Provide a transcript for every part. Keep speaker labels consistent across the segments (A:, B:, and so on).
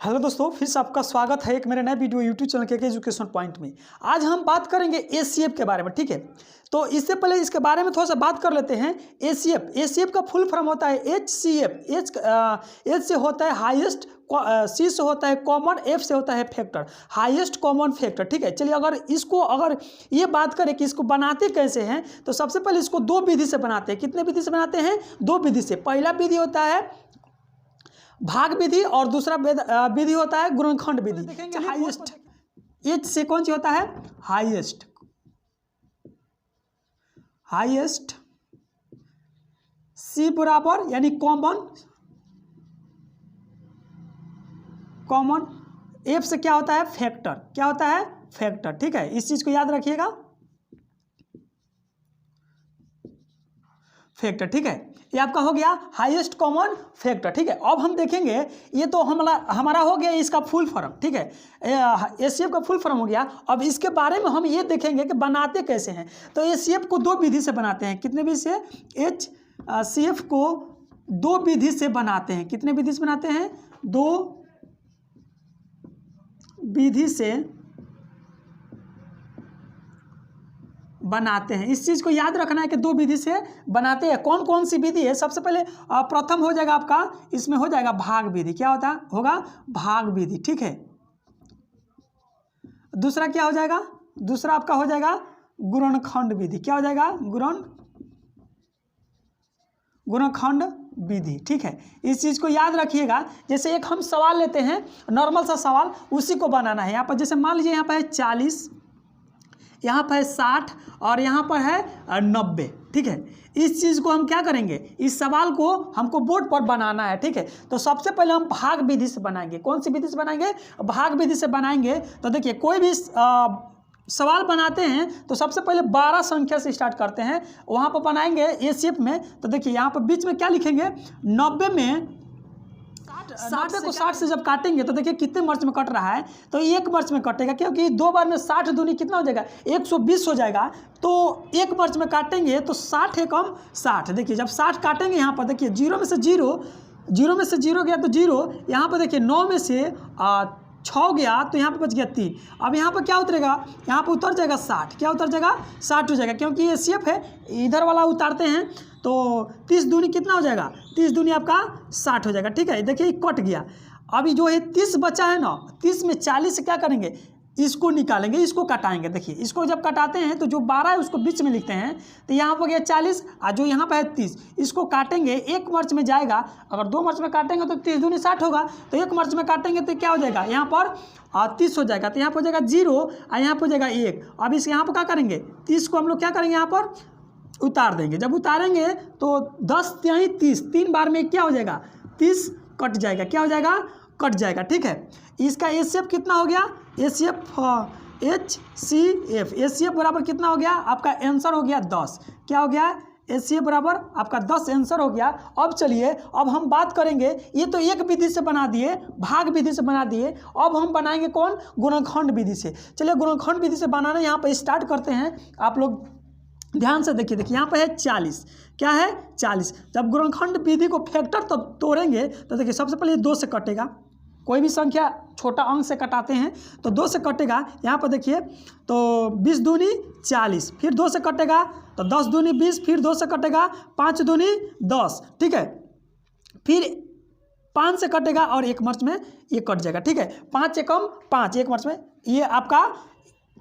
A: Hello दोस्तों, फिर से आपका स्वागत है एक मेरे नए वीडियो यूट्यूब चैनल के एजुकेशन पॉइंट में। आज हम बात करेंगे एसीएफ के बारे में, ठीक है। तो इससे पहले इसके बारे में थोड़ा सा बात कर लेते हैं। एसीएफ का फुल फॉर्म होता है एचसीएफ। एच से होता है हाईएस्ट, सी से होता है कॉमन, एफ से होता है फैक्टर, हाईएस्ट कॉमन फैक्टर, ठीक है। चलिए अगर ये बात करें कि इसको बनाते कैसे हैं, तो सबसे पहले इसको दो विधि से बनाते हैं। कितने विधि से बनाते हैं? दो विधि से। पहला विधि होता है भाग विधि और दूसरा विधि होता है गुणनखंड विधि। देखेंगे हाईएस्ट, एच से कौन सी होता है? हाईएस्ट। सी बराबर यानी कॉमन, एफ से क्या होता है? फैक्टर। क्या होता है? फैक्टर, ठीक है। इस चीज को याद रखिएगा, फैक्टर, ठीक है। ये आपका हो गया हाईएस्ट कॉमन फैक्टर, ठीक है। अब हम देखेंगे, ये तो हमारा हो गया इसका फुल फॉर्म, ठीक है। एसीएफ का फुल फॉर्म हो गया। अब इसके बारे में हम ये देखेंगे कि बनाते कैसे हैं। तो एसीएफ को दो विधि से बनाते हैं। कितने विधि से? एचसीएफ को दो विधि से बनाते हैं। कितने विधि से बनाते हैं? दो विधि से बनाते हैं। इस चीज को याद रखना है कि दो विधि से बनाते हैं। कौन कौन सी विधि है? सबसे पहले प्रथम हो जाएगा आपका, इसमें हो जाएगा भाग विधि। क्या होगा? भाग विधि, ठीक है। दूसरा क्या हो जाएगा? दूसरा आपका हो जाएगा गुणनखंड विधि। क्या हो जाएगा? गुणनखंड विधि, ठीक है। इस चीज को याद रखिएगा। जैसे एक हम सवाल लेते हैं, नॉर्मल सा सवाल, उसी को बनाना है। यहाँ पर जैसे मान लीजिए यहाँ पर है 40, यहाँ पर है 60 और यहाँ पर है 90, ठीक है। इस चीज़ को हम क्या करेंगे? इस सवाल को हमको बोर्ड पर बनाना है, ठीक है। तो सबसे पहले हम भाग विधि से बनाएंगे। कौन सी विधि से बनाएंगे? भाग विधि से बनाएंगे। तो देखिए, कोई भी सवाल बनाते हैं तो सबसे पहले 12 संख्या से स्टार्ट करते हैं। वहाँ पर बनाएंगे एसीएफ में। तो देखिए, यहाँ पर बीच में क्या लिखेंगे? 90 में 60 को 60 से जब काटेंगे तो देखिए कितने मर्च में कट रहा है। तो एक मर्च में कटेगा, क्योंकि दो बार में 60 दूनी कितना हो जाएगा? 120 हो जाएगा। तो एक मर्च में काटेंगे तो 60 एकम 60। देखिए, जब 60 काटेंगे यहाँ पर देखिए, जीरो में से जीरो गया तो जीरो। यहाँ पर देखिए 9 में से 6 गया तो यहाँ पर बच गया 3। अब यहाँ पर क्या उतरेगा? यहाँ पर उतर जाएगा 60। क्या उतर जाएगा? 60 हो जाएगा, क्योंकि ये एसीएफ है। इधर वाला उतारते हैं तो 30 दूनी कितना हो जाएगा? 30 दूनी आपका 60 हो जाएगा, ठीक है। देखिए कट गया। अभी जो है 30 बचा है ना, 30 में 40 से क्या करेंगे? इसको निकालेंगे, इसको कटाएंगे। देखिए, इसको जब कटाते हैं तो जो 12 है उसको बीच में लिखते हैं। तो यहाँ पर गया 40 और जो यहाँ पर है 30, इसको काटेंगे। एक मर्च में जाएगा। अगर दो मर्च में काटेंगे तो 30 दूनी 60 होगा। तो एक मर्च में काटेंगे तो क्या हो जाएगा? यहाँ पर 30 हो जाएगा। तो यहाँ पर हो जाएगा 0 और यहाँ पर हो जाएगा 1। अब इस यहाँ पर क्या करेंगे? 30 को हम लोग क्या करेंगे? यहाँ पर उतार देंगे। जब उतारेंगे तो 10 तिहाई 30, 3 बार में क्या हो जाएगा? 30 कट जाएगा। क्या हो जाएगा? कट जाएगा, ठीक है। इसका एसीएफ कितना हो गया? एचसीएफ बराबर कितना हो गया? आपका आंसर हो गया 10। क्या हो गया? एसीएफ बराबर आपका 10 आंसर हो गया। अब चलिए, अब हम बात करेंगे, ये तो एक विधि से बना दिए, भाग विधि से बना दिए। अब हम बनाएंगे कौन? गुणनखंड विधि से। चलिए गुणनखंड विधि से बनाना यहाँ पर स्टार्ट करते हैं। आप लोग ध्यान से देखिए। यहाँ पे है 40। क्या है? 40। जब गुणनखंड विधि को फैक्टर तब तोड़ेंगे तो देखिए, सबसे पहले 2 से कटेगा। कोई भी संख्या छोटा अंक से कटाते हैं तो 2 से कटेगा। यहाँ पर देखिए, तो 20 दूनी 40, फिर 2 से कटेगा तो 10 दूनी 20, फिर 2 से कटेगा 5 दूनी 10, ठीक है। फिर 5 से कटेगा और एक मर्च में ये कट जाएगा, ठीक है। 5 एकम 5, एक मर्च में ये आपका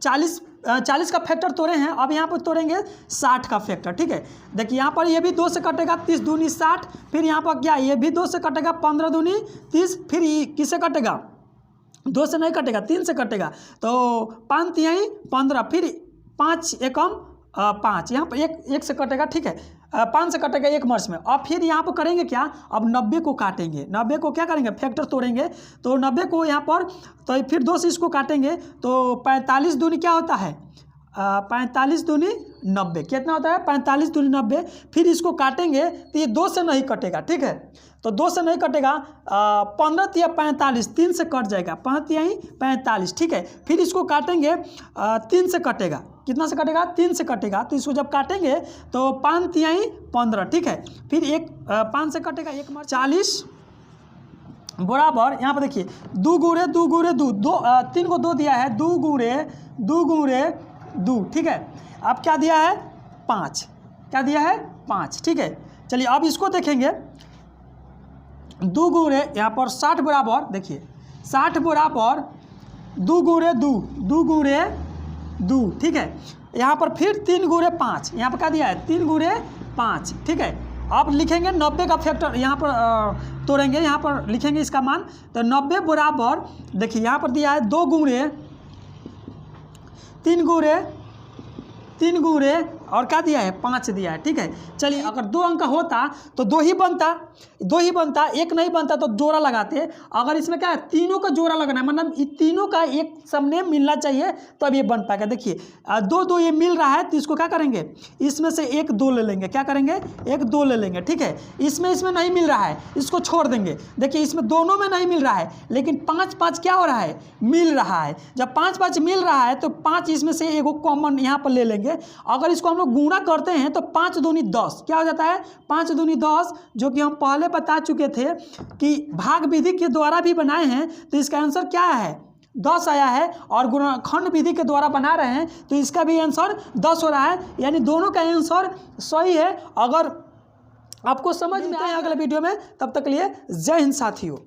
A: 40 का फैक्टर तोड़े हैं। अब यहाँ पर तोड़ेंगे 60 का फैक्टर, ठीक है। देखिए, यहाँ पर ये भी 2 से कटेगा, 30 दूनी 60, फिर यहाँ पर क्या? ये भी 2 से कटेगा, 15 दूनी 30, फिर ये किससे कटेगा? 2 से नहीं कटेगा, 3 से कटेगा। तो 5 तिहाई 15, फिर 5 एकम 5, यहाँ पर एक से कटेगा, ठीक है। 5 से कटेगा एक मर्च में। अब फिर यहाँ पर करेंगे क्या? अब 90 को काटेंगे। 90 को क्या करेंगे? फैक्टर तोड़ेंगे। तो 90 को यहाँ पर, तो फिर 2 से इसको काटेंगे तो 45 दूनी क्या होता है? 45 दूनी 90। कितना होता है? 45 दूनी 90। फिर इसको काटेंगे तो ये 2 से नहीं कटेगा, ठीक है। तो 2 से नहीं कटेगा, 15 तिया 45, 3 से कट जाएगा, 5 तिहाई 45, ठीक है। फिर इसको काटेंगे, 3 से कटेगा। कितना से कटेगा? 3 से कटेगा। तो इसको जब काटेंगे तो 5 तिहाई 15, ठीक है। फिर 5 से कटेगा, एक मर 40 बराबर यहाँ पर देखिए 2 गुणे 2 गुणे 2 3 को 2 दिया है, 2 गुणे 2, ठीक है। अब क्या दिया है 5, क्या दिया है 5, ठीक है। चलिए अब इसको देखेंगे 2 गुणे यहाँ पर 60 बराबर देखिए 60 बराबर 2 गुणे 2, 2 गुणे 2, ठीक है। यहाँ पर फिर 3 गुणे 5, यहाँ पर क्या दिया है 3 गुणे 5, ठीक है। अब लिखेंगे 90 का फैक्टर यहाँ पर तोड़ेंगे, यहाँ पर लिखेंगे इसका मान, तो 90 बराबर देखिए यहाँ पर दिया है 2 गुणे 3 गुणे और क्या दिया है 5 दिया है, ठीक है। चलिए अगर 2 अंक होता तो 2 ही बनता, 1 नहीं बनता तो जोड़ा लगाते। अगर इसमें क्या है तीनों का जोड़ा लगना है, मतलब ये तीनों का एक सामने मिलना चाहिए तब तो ये बन पाएगा। देखिए 2 ये मिल रहा है तो इसको क्या करेंगे, इसमें से 1 2 ले लेंगे, क्या करेंगे 1 2 ले लेंगे, ठीक है। इसमें नहीं मिल रहा है, इसको छोड़ देंगे। देखिए इसमें दोनों में नहीं मिल रहा है, लेकिन 5 5 क्या हो रहा है मिल रहा है। जब 5 5 मिल रहा है तो 5 इसमें से एक कॉमन यहाँ पर ले लेंगे। अगर इसको हम लोग गुणा करते हैं तो 5 दूनी 10 क्या हो जाता है 5 दूनी 10, जो कि हम पहले बता चुके थे कि भाग विधि के द्वारा भी बनाए हैं, तो इसका आंसर क्या है 10 आया है। और गुणनखंड विधि के द्वारा बना रहे हैं तो इसका भी आंसर 10 हो रहा है, यानी दोनों का आंसर सही है। अगर आपको समझ में आए अगले वीडियो में, तब तक के लिए जय हिंद साथियों।